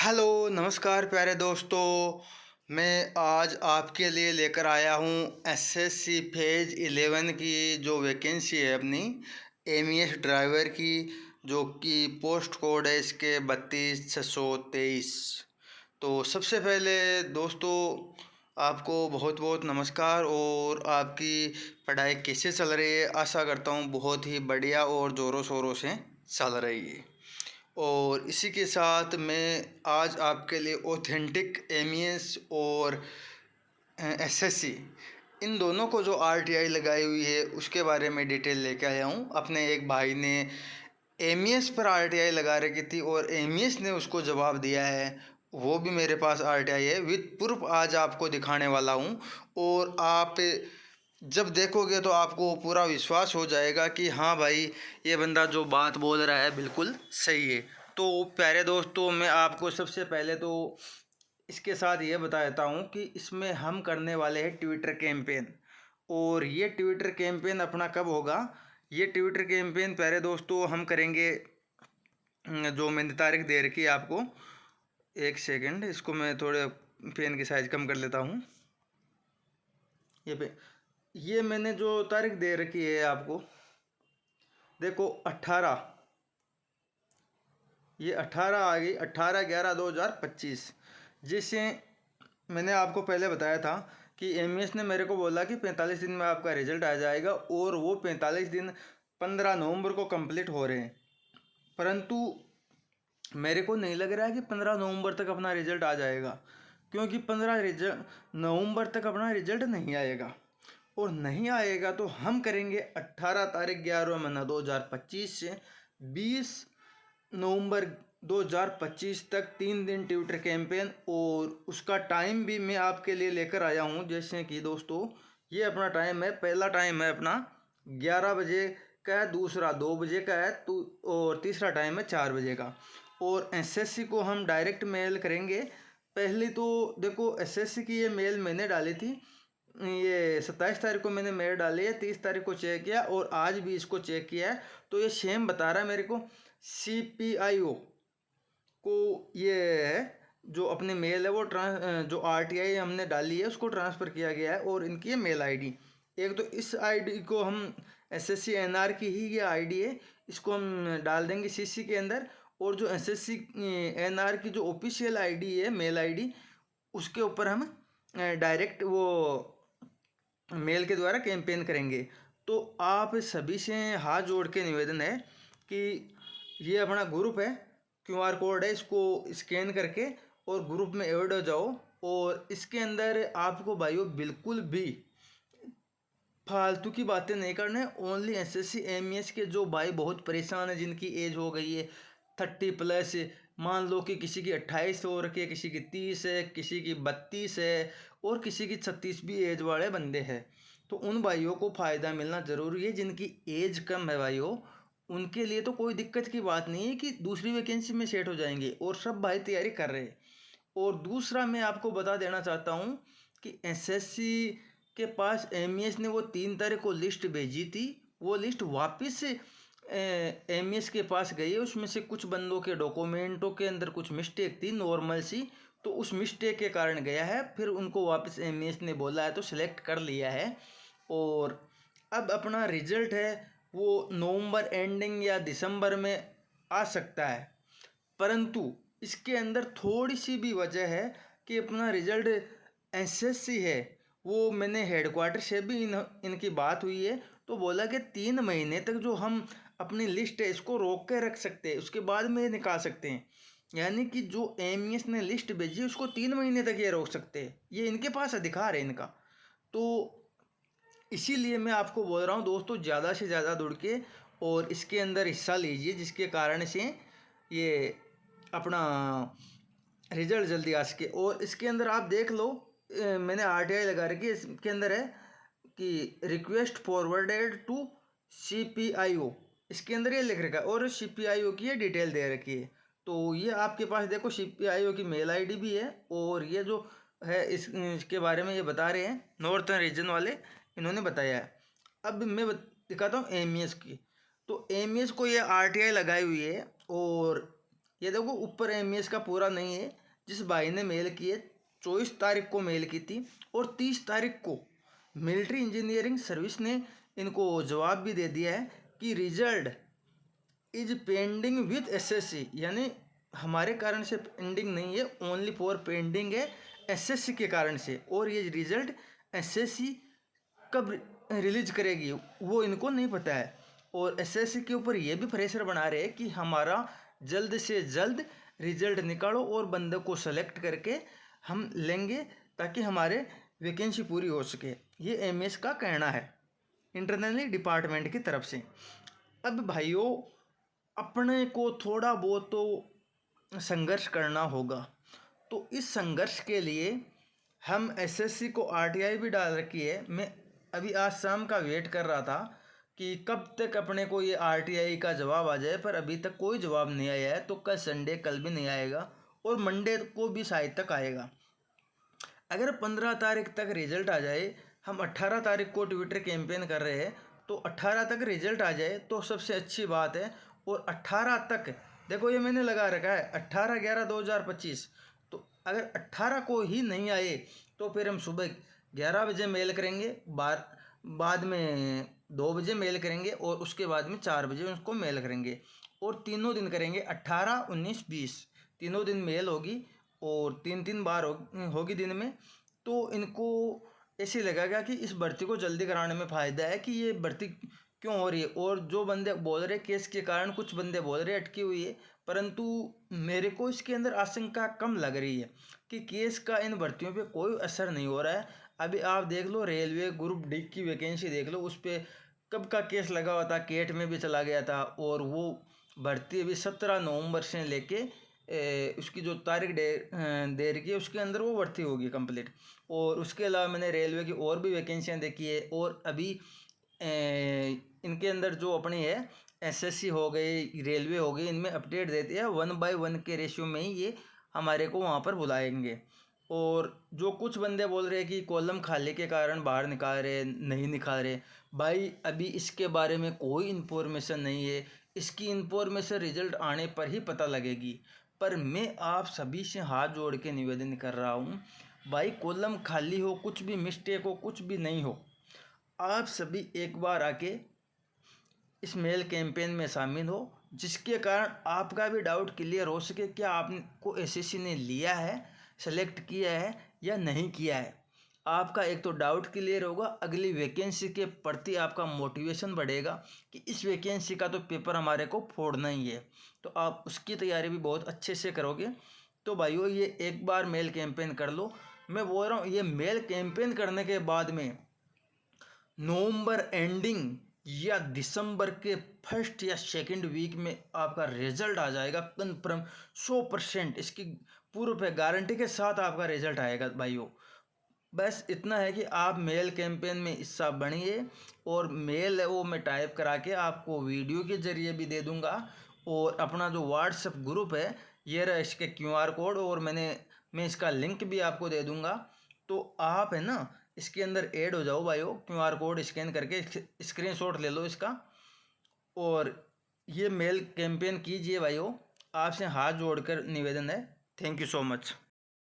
Hello, नमस्कार प्यारे दोस्तों। मैं आज आपके लिए लेकर आया हूँ एसएससी फेज 11 की जो वैकेंसी है अपनी एमईएस ड्राइवर की, जो कि पोस्ट कोड है इसके 32,623। तो सबसे पहले दोस्तों आपको बहुत बहुत नमस्कार। और आपकी पढ़ाई कैसे चल रही है? आशा करता हूँ बहुत ही बढ़िया और ज़ोरों शोरों से चल रही है। और इसी के साथ मैं आज आपके लिए ऑथेंटिक एमईएस और एसएससी इन दोनों को जो आरटीआई लगाई हुई है उसके बारे में डिटेल लेके आया हूँ। अपने एक भाई ने एमईएस पर आरटीआई लगा रखी थी और एमईएस ने उसको जवाब दिया है, वो भी मेरे पास आरटीआई है विद प्रूफ आज आपको दिखाने वाला हूँ। और आप जब देखोगे तो आपको पूरा विश्वास हो जाएगा कि हाँ भाई, ये बंदा जो बात बोल रहा है बिल्कुल सही है। तो प्यारे दोस्तों, मैं आपको सबसे पहले तो इसके साथ ये बता देता हूँ कि इसमें हम करने वाले हैं ट्विटर कैंपेन। और ये ट्विटर कैंपेन अपना कब होगा? ये ट्विटर कैंपेन प्यारे दोस्तों हम करेंगे, जो मैंने तारीख दे रखी है आपको। एक सेकंड, इसको मैं थोड़े पेन की साइज़ कम कर लेता हूँ। ये मैंने जो तारीख दे रखी है आपको, देखो 18, ये 18 आ गई, 18/11/2025। जिसे मैंने आपको पहले बताया था कि एमईएस ने मेरे को बोला कि 45 दिन में आपका रिजल्ट आ जाएगा, और वो 45 दिन 15 नवंबर को कंप्लीट हो रहे हैं। परंतु मेरे को नहीं लग रहा है कि 15 नवंबर तक अपना रिजल्ट आ जाएगा, क्योंकि 15 नवंबर तक अपना रिजल्ट नहीं आएगा। और नहीं आएगा तो हम करेंगे 18 तारीख 11वां महीना 2025 से 20 नवंबर 2025 तक 3 दिन ट्विटर कैंपेन। और उसका टाइम भी मैं आपके लिए लेकर आया हूँ। जैसे कि दोस्तों, ये अपना टाइम है, पहला टाइम है अपना 11 बजे का है, दूसरा 2 बजे का है, तो और तीसरा टाइम है 4 बजे का। और एसएससी को हम डायरेक्ट मेल करेंगे। पहले तो देखो, एसएससी की ये मेल मैंने डाली थी, ये 27 तारीख को मैंने मेल डाली है, 30 तारीख को चेक किया और आज भी इसको चेक किया है, तो ये सेम बता रहा है मेरे को। सीपीआईओ को ये है जो अपने मेल है वो जो आरटीआई हमने डाली है उसको ट्रांसफ़र किया गया है, और इनकी है मेल आईडी। एक तो इस आईडी को हम एसएससी एनआर की ही ये आईडी है, इसको हम डाल देंगे सीसी के अंदर। और जो एसएससी एनआर की जो ऑफिशियल आईडी है, मेल आईडी, उसके ऊपर हम डायरेक्ट वो मेल के द्वारा कैंपेन करेंगे। तो आप सभी से हाथ जोड़ के निवेदन है कि ये अपना ग्रुप है, क्यूआर कोड है, इसको स्कैन करके और ग्रुप में ऐड हो जाओ। और इसके अंदर आपको भाइयों बिल्कुल भी फालतू की बातें नहीं करने। ओनली एसएससी एमईएस के जो भाई बहुत परेशान है, जिनकी एज हो गई है 30+, मान लो कि किसी की 28 हो रखी है, किसी की 30 है, किसी की 32 है, और किसी की 36 भी एज वाले बंदे हैं, तो उन भाइयों को फ़ायदा मिलना ज़रूरी है। जिनकी एज कम है भाइयों, उनके लिए तो कोई दिक्कत की बात नहीं है कि दूसरी वैकेंसी में सेट हो जाएंगे, और सब भाई तैयारी कर रहे हैं। और दूसरा मैं आपको बता देना चाहता हूँ कि एसएससी के पास एमईएस ने वो 3 तारीख को लिस्ट भेजी थी, वो लिस्ट वापस एमईएस के पास गई है। उसमें से कुछ बंदों के डॉक्यूमेंटों के अंदर कुछ मिस्टेक थी नॉर्मल सी, तो उस मिस्टेक के कारण गया है, फिर उनको वापस एमईएस ने बोला है तो सिलेक्ट कर लिया है। और अब अपना रिजल्ट है वो नवंबर एंडिंग या दिसंबर में आ सकता है। परंतु इसके अंदर थोड़ी सी भी वजह है कि अपना रिजल्ट एसएससी है, वो मैंने हेडक्वार्टर से भी इनकी बात हुई है, तो बोला कि 3 महीने तक जो हम अपनी लिस्ट है इसको रोक के रख सकते हैं, उसके बाद में निकाल सकते हैं। यानी कि जो एमईएस ने लिस्ट भेजी उसको 3 महीने तक ये रोक सकते हैं, ये इनके पास अधिकार है इनका। तो इसीलिए मैं आपको बोल रहा हूँ दोस्तों, ज़्यादा से ज़्यादा दौड़ के और इसके अंदर हिस्सा लीजिए, जिसके कारण से ये अपना रिजल्ट जल्दी आ सके। और इसके अंदर आप देख लो, मैंने आरटीआई लगा रखी है, इसके अंदर है कि रिक्वेस्ट फॉरवर्डेड टू सीपीआईओ, इसके अंदर ये लिख रखा है, और सीपीआईओ की ये डिटेल दे रखी है। तो ये आपके पास देखो सीपीआईओ की मेल आईडी भी है, और ये जो है इसके बारे में ये बता रहे हैं, नॉर्थर्न रीजन वाले इन्होंने बताया है। अब मैं दिखाता हूँ एमईएस की। तो एमईएस को ये आरटीआई लगाई हुई है, और ये देखो ऊपर एमईएस का पूरा नहीं है। जिस भाई ने मेल की है 24 तारीख को मेल की थी और 30 तारीख को मिलिट्री इंजीनियरिंग सर्विस ने इनको जवाब भी दे दिया है कि result is pending with SSC, यानी हमारे कारण से पेंडिंग नहीं है, ओनली फॉर पेंडिंग है एसएससी के कारण से। और ये रिजल्ट एसएससी कब रिलीज करेगी वो इनको नहीं पता है। और एसएससी के ऊपर ये भी प्रेशर बना रहे हैं कि हमारा जल्द से जल्द रिजल्ट निकालो और बंदे को सेलेक्ट करके हम लेंगे ताकि हमारे वैकेंसी पूरी हो सके। ये एमएस का कहना है इंटरनली डिपार्टमेंट की तरफ से। अब भाइयों अपने को थोड़ा बहुत तो संघर्ष करना होगा, तो इस संघर्ष के लिए हम एसएससी को आरटीआई भी डाल रखी है। मैं अभी आज शाम का वेट कर रहा था कि कब तक अपने को ये आरटीआई का जवाब आ जाए, पर अभी तक कोई जवाब नहीं आया है। तो कल संडे, कल भी नहीं आएगा और मंडे को भी शायद तक आएगा। अगर 15 तारीख तक रिजल्ट आ जाए, हम 18 तारीख को ट्विटर कैंपेन कर रहे हैं, तो 18 तक रिजल्ट आ जाए तो सबसे अच्छी बात है। और 18 तक देखो ये मैंने लगा रखा है 18/11/2025, तो अगर 18 को ही नहीं आए तो फिर हम सुबह 11 बजे मेल करेंगे, बाद में 2 बजे मेल करेंगे और उसके बाद में 4 बजे उसको मेल करेंगे। और तीनों दिन करेंगे 18, 19, 20 तीनों दिन मेल होगी और 3 बार होगी दिन में। तो इनको ऐसे लगेगा कि इस भर्ती को जल्दी कराने में फ़ायदा है कि ये भर्ती क्यों हो रही है। और जो बंदे बोल रहे केस के कारण, कुछ बंदे बोल रहे अटकी हुई है, परंतु मेरे को इसके अंदर आशंका कम लग रही है कि केस का इन भर्तियों पे कोई असर नहीं हो रहा है। अभी आप देख लो रेलवे ग्रुप डी की वैकेंसी देख लो, उस पर कब का केस लगा हुआ था, केट में भी चला गया था। और वो भर्ती अभी 17 नवंबर से लेके उसकी जो तारीख दे रखी है उसके अंदर वो भर्ती होगी कंप्लीट। और उसके अलावा मैंने रेलवे की और भी वैकेंसियाँ देखी है। और अभी इनके अंदर जो अपनी है एसएससी हो गई, रेलवे हो गई, इनमें अपडेट देते हैं 1/1 के रेशियो में ही ये हमारे को वहाँ पर बुलाएंगे। और जो कुछ बंदे बोल रहे हैं कि कॉलम खाली के कारण बाहर निकाल रहे, नहीं निकाल रहे, भाई अभी इसके बारे में कोई इन्फॉर्मेशन नहीं है। इसकी इन्फॉर्मेशन रिजल्ट आने पर ही पता लगेगी। पर मैं आप सभी से हाथ जोड़ के निवेदन कर रहा हूँ, भाई कॉलम खाली हो, कुछ भी मिस्टेक हो, कुछ भी नहीं हो, आप सभी एक बार आके इस मेल कैंपेन में शामिल हो, जिसके कारण आपका भी डाउट क्लियर हो सके क्या आपको एसएससी ने लिया है, सेलेक्ट किया है या नहीं किया है। आपका एक तो डाउट क्लियर होगा, अगली वैकेंसी के प्रति आपका मोटिवेशन बढ़ेगा कि इस वैकेंसी का तो पेपर हमारे को फोड़ना ही है, तो आप उसकी तैयारी भी बहुत अच्छे से करोगे। तो भाइयों ये एक बार मेल कैंपेन कर लो। मैं बोल रहा हूँ ये मेल कैंपेन करने के बाद में नवंबर एंडिंग या दिसंबर के फर्स्ट या सेकंड वीक में आपका रिजल्ट आ जाएगा कन्फर्म 100%। इसकी पूर्व पे गारंटी के साथ आपका रिजल्ट आएगा भाइयों। बस इतना है कि आप मेल कैंपेन में हिस्सा बनिए। और मेल है वो मैं टाइप करा के आपको वीडियो के ज़रिए भी दे दूंगा। और अपना जो व्हाट्सएप ग्रुप है ये रहा इसके QR कोड, और मैं इसका लिंक भी आपको दे दूंगा। तो आप है ना इसके अंदर ऐड हो जाओ भाइयों, QR कोड स्कैन करके स्क्रीनशॉट ले लो इसका और ये मेल कैंपेन कीजिए भाइयों। आपसे हाथ जोड़कर निवेदन है। Thank you so much.